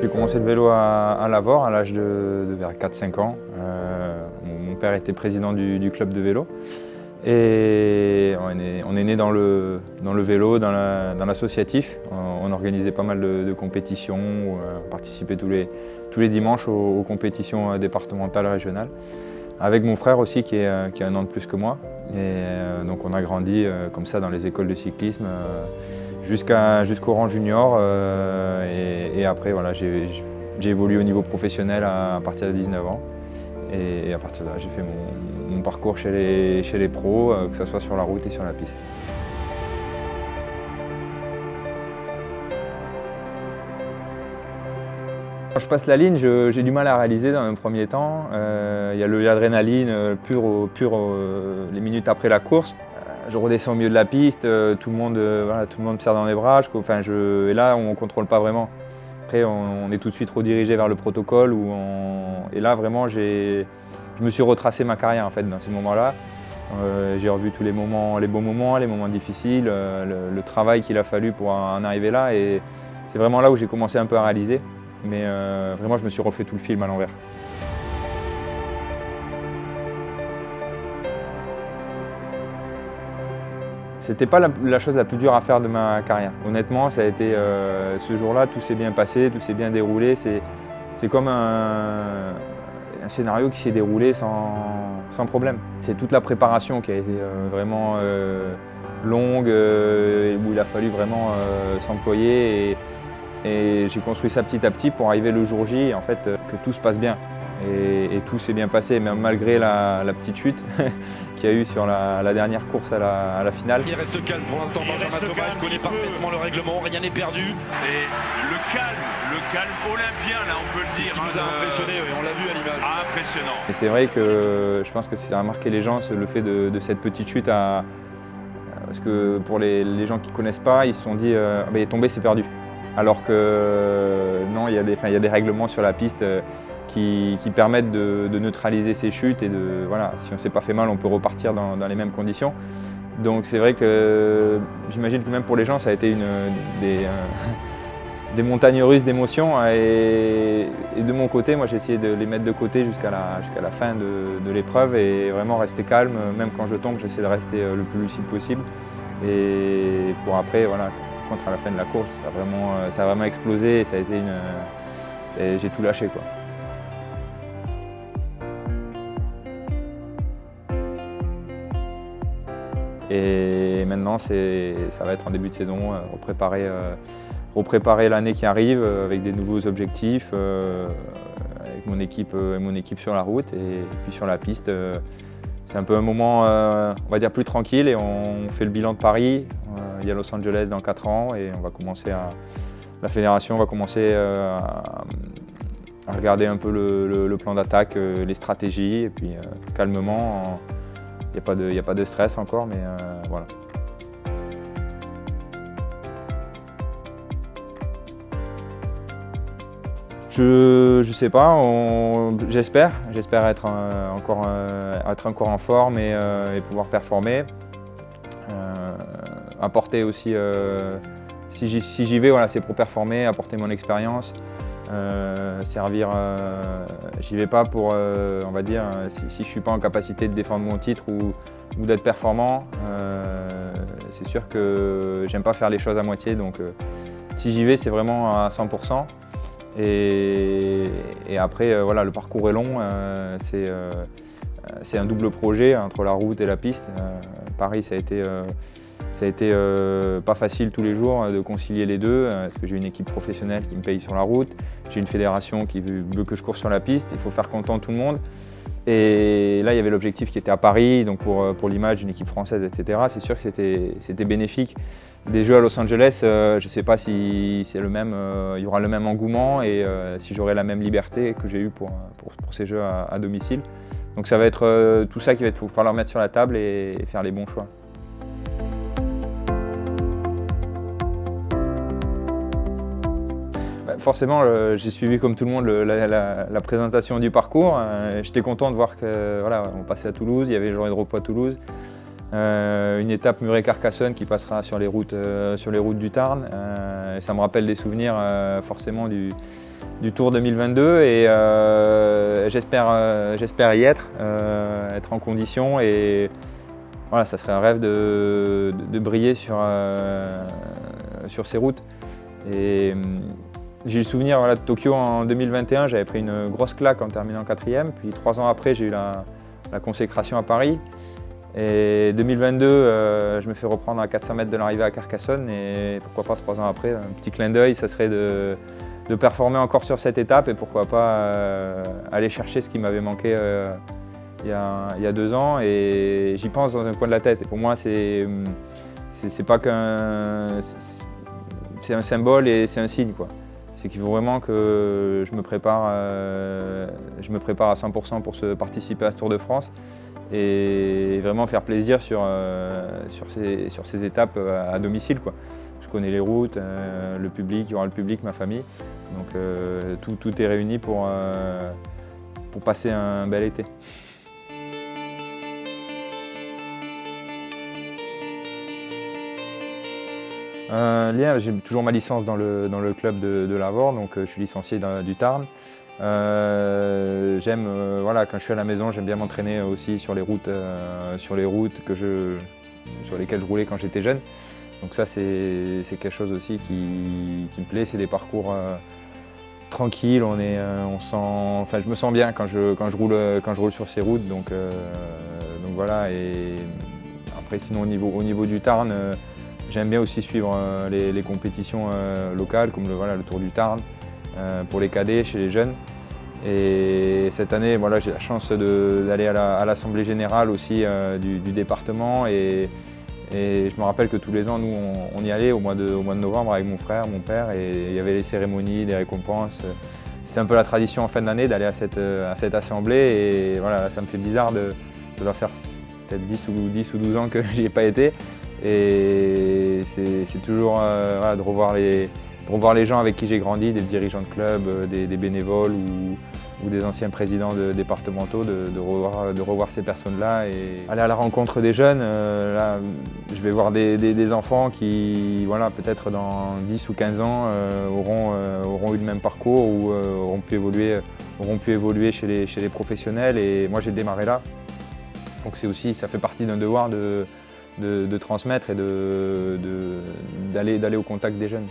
J'ai commencé le vélo à Lavore à l'âge de vers 4-5 ans. Mon père était président du club de vélo. Et on est né dans le vélo, dans l'associatif. On organisait pas mal de compétitions, on participait tous les dimanches aux compétitions départementales et régionales. Avec mon frère aussi qui a un an de plus que moi. Et donc on a grandi comme ça dans les écoles de cyclisme jusqu'au rang junior. Et après voilà, j'ai évolué au niveau professionnel à partir de 19 ans. Et à partir de là, j'ai fait mon parcours chez les pros, que ce soit sur la route et sur la piste. Quand je passe la ligne, j'ai du mal à réaliser dans un premier temps. Il y a l'adrénaline pure les minutes après la course. Je redescends au milieu de la piste, tout le monde me serre dans les bras. Et là, on ne contrôle pas vraiment. Après, on est tout de suite redirigé vers le protocole. Et là, vraiment, je me suis retracé ma carrière en fait, dans ces moments-là. J'ai revu tous les moments, les bons moments, les moments difficiles, le travail qu'il a fallu pour en arriver là. Et c'est vraiment là où j'ai commencé un peu à réaliser. Mais vraiment, je me suis refait tout le film à l'envers. C'était pas la chose la plus dure à faire de ma carrière. Honnêtement, ça a été ce jour-là, tout s'est bien passé, tout s'est bien déroulé. C'est comme un scénario qui s'est déroulé sans problème. C'est toute la préparation qui a été vraiment longue, où il a fallu vraiment s'employer. Et j'ai construit ça petit à petit pour arriver le jour J, en fait, que tout se passe bien. Et tout s'est bien passé, même malgré la petite chute qu'il y a eu sur la dernière course à la finale. Il reste calme pour l'instant, Benjamin Thomas, il connaît parfaitement le règlement, rien n'est perdu. Et le calme olympien, là, on peut le dire. Ce qui nous a impressionné, on l'a vu à l'image. Impressionnant. Et c'est vrai que je pense que ça a marqué les gens, le fait de cette petite chute. Parce que pour les gens qui ne connaissent pas, ils se sont dit il est tombé, c'est perdu. Alors que non, il y a des règlements sur la piste qui permettent de neutraliser ces chutes et voilà, si on ne s'est pas fait mal, on peut repartir dans les mêmes conditions. Donc c'est vrai que j'imagine que même pour les gens, ça a été des montagnes russes d'émotions. Et de mon côté, moi j'ai essayé de les mettre de côté jusqu'à la fin de l'épreuve et vraiment rester calme. Même quand je tombe, j'essaie de rester le plus lucide possible. Et pour après, voilà, à la fin de la course, ça a vraiment explosé et ça a été j'ai tout lâché, quoi. Et maintenant, ça va être en début de saison, repréparer l'année qui arrive avec des nouveaux objectifs, avec mon équipe sur la route et puis sur la piste. C'est un peu un moment, on va dire, plus tranquille et on fait le bilan de Paris. Il y a Los Angeles dans 4 ans et la fédération va commencer à regarder un peu le plan d'attaque, les stratégies et puis calmement, il n'y a pas de stress encore, mais voilà. Je sais pas, j'espère être encore en forme et pouvoir performer. Apporter aussi, si j'y vais, voilà, c'est pour performer, apporter mon expérience, servir. J'y vais pas pour, on va dire, si je suis pas en capacité de défendre mon titre ou d'être performant, c'est sûr que j'aime pas faire les choses à moitié. Donc, si j'y vais, c'est vraiment à 100%. Et après, voilà, le parcours est long. C'est un double projet entre la route et la piste. Paris, ça a été pas facile tous les jours de concilier les deux, parce que j'ai une équipe professionnelle qui me paye sur la route, j'ai une fédération qui veut que je cours sur la piste, il faut faire content tout le monde. Et là, il y avait l'objectif qui était à Paris, donc pour l'image d'une équipe française, etc. C'est sûr que c'était bénéfique. Des Jeux à Los Angeles, je ne sais pas si c'est il y aura le même engouement et si j'aurai la même liberté que j'ai eue pour ces Jeux à domicile. Donc ça va être tout ça qu'il va falloir mettre sur la table et faire les bons choix. Forcément, j'ai suivi comme tout le monde la présentation du parcours. J'étais content de voir que voilà, on passait à Toulouse, il y avait le Journée de repos à Toulouse. une étape Muret-Carcassonne qui passera sur les routes du Tarn. Et ça me rappelle des souvenirs forcément du Tour 2022 et j'espère y être en condition et voilà, ça serait un rêve de briller sur ces routes. Et j'ai eu le souvenir de Tokyo en 2021, j'avais pris une grosse claque en terminant 4e, puis 3 ans après j'ai eu la consécration à Paris. Et 2022, je me fais reprendre à 400 mètres de l'arrivée à Carcassonne et pourquoi pas 3 ans après, un petit clin d'œil, ça serait de performer encore sur cette étape et pourquoi pas aller chercher ce qui m'avait manqué il y a 2 ans et j'y pense dans un coin de la tête. Et pour moi, c'est pas c'est un symbole et c'est un signe, quoi. C'est qu'il faut vraiment que je me prépare à 100% pour participer à ce Tour de France et vraiment faire plaisir sur ces étapes à domicile, quoi. Je connais les routes, le public, il y aura le public, ma famille. Donc tout est réuni pour passer un bel été. Lien, j'ai toujours ma licence dans le club de Lavore, donc je suis licencié du Tarn. J'aime, voilà, quand je suis à la maison, j'aime bien m'entraîner aussi sur les routes sur lesquelles je roulais quand j'étais jeune. Donc ça, c'est quelque chose aussi qui me plaît. C'est des parcours tranquilles. Enfin, je me sens bien quand je roule sur ces routes. Donc voilà. Et après, sinon au niveau du Tarn, j'aime bien aussi suivre les compétitions locales, comme le Tour du Tarn, pour les cadets, chez les jeunes. Et cette année, voilà, j'ai la chance d'aller à l'Assemblée Générale aussi du département. Et je me rappelle que tous les ans, nous, on y allait au mois de novembre avec mon frère, mon père, et il y avait les cérémonies, les récompenses. C'était un peu la tradition en fin d'année d'aller à cette assemblée. Et voilà, ça me fait bizarre ça doit faire peut-être 10 ou 12 ans que j'y ai pas été. Et c'est toujours voilà, de revoir les gens avec qui j'ai grandi, des dirigeants de club, des bénévoles ou des anciens présidents départementaux, de revoir ces personnes-là et aller à la rencontre des jeunes. Là, je vais voir des enfants qui, voilà, peut-être dans 10 ou 15 ans, auront eu le même parcours ou auront pu évoluer chez les professionnels. Et moi, j'ai démarré là. Donc ça fait partie d'un devoir de transmettre et d'aller au contact des jeunes.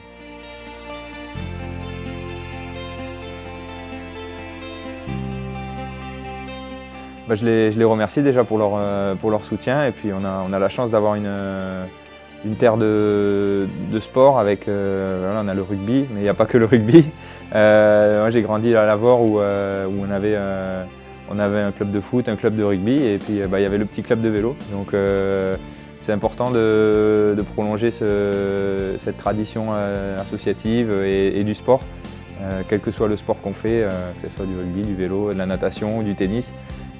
Je les remercie déjà pour leur soutien et puis on a la chance d'avoir une terre de sport avec, voilà, on a le rugby, mais il n'y a pas que le rugby. Moi j'ai grandi à Lavore où on avait un club de foot, un club de rugby et puis il y avait le petit club de vélo. Donc c'est important de prolonger cette tradition associative et du sport, quel que soit le sport qu'on fait, que ce soit du rugby, du vélo, de la natation, du tennis.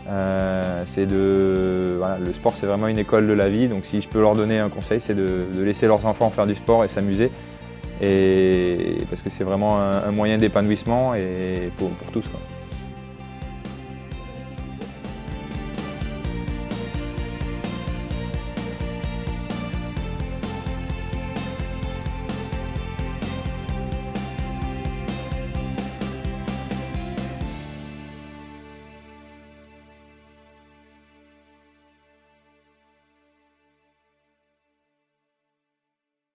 Voilà, le sport, c'est vraiment une école de la vie, donc si je peux leur donner un conseil, c'est de laisser leurs enfants faire du sport et s'amuser, parce que c'est vraiment un moyen d'épanouissement et pour tous, quoi.